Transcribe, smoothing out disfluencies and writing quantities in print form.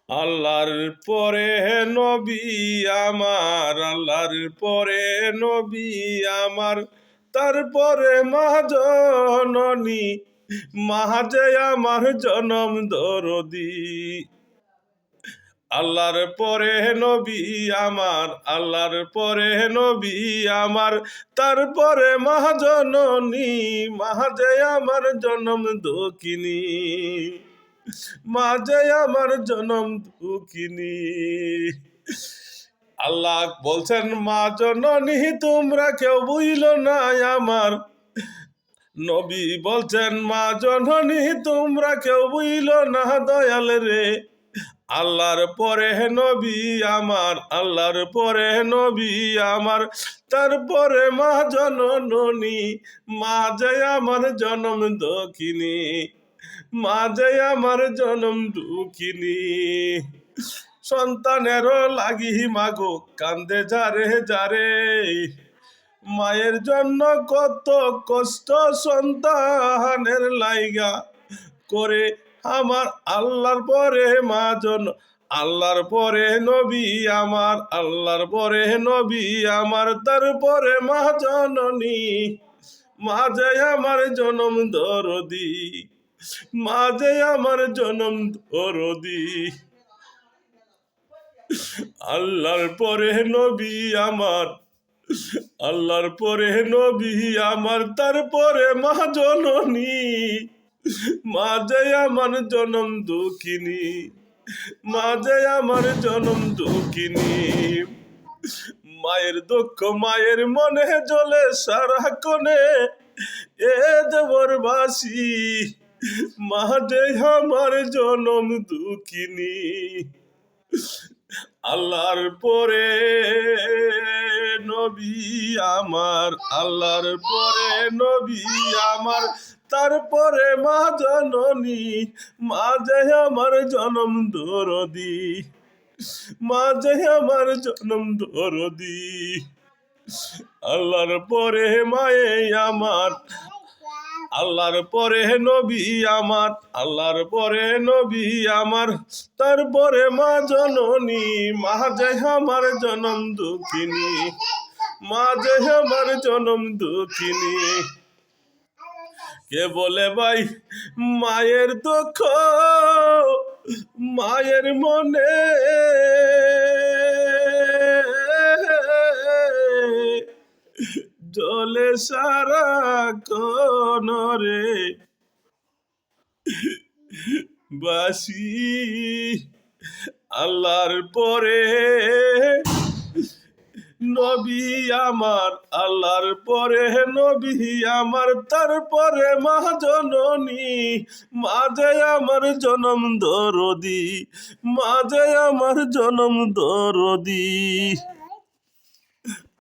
আল্লাহর পরে নবী আমার, আল্লাহর পরে নবী আমার, তারপরে মা জননী, মা যে আমার জনম দরদি। আল্লাহর পরে নবী আমার, আল্লাহর পরে নবী আমার, তারপরে মা জননী, মা যে আমার জনম দুঃখিনী, মা যে আমার জনম দুঃখিনী। আল্লাহ বলছেন মা জননী তোমরা কেউ বুঝল না আমার, নবী বলছেন মা জননী তোমরা কেউ বুঝল না দয়াল রে। আল্লাহর পরে নবী আমার, আল্লাহর পরে নবী আমার, তারপরে মা জননী, মা যে আমার জনম দুঃখিনী, মা যে আমার জনম দুঃখিনী। সন্তানেরও লাগি মাগো কান্দে যারে যারে, মায়ের জন্য কত কষ্ট সন্তানের লাইগা করে আমার। আল্লাহর পরে মা জন, আল্লাহর পরে নবী আমার, আল্লাহর পরে নবী আমার, তারপরে মা জননী, মা যে আমার জনম দরদি, মা যে আমার জনম দরদি। আল্লাহর পরে নবী আমার, আল্লাহর পরে নবী আমার, তারপরে মা জননী, মা যে আমার জনম দুঃখিনী, মা যে আমার জনম দুঃখিনী। মায়ের দুঃখ মায়ের মনে জ্বলে সারাক্ষণে, এ দেবরবাসী, মা যে আমার জনম দুঃখিনী। আল্লাহর পরে নবী আমার, আল্লাহর পরে নবী আমার, তারপরে মা জননী, মা যে আমার জনম দরদি, মা যে আমার জনম দরদি। আল্লাহর পরে মায়ে আমার, আল্লাহর পরে নবী আমার, আল্লাহর পরে নবী আমার, তারপরে মা জননী, মা যে আমার জনম দুঃখিনী, মা যে আমার জনম দুঃখিনী। কে বলে ভাই মায়ের দুঃখ মায়ের মনে, জলে সারা কনরে বাসি। আল্লাহর পরে নবী আমার, আল্লাহর পরে নবী আমার, তারপরে মা জননী, মা যে আমার জনম দরদি, মা যে আমার জনম দরদি।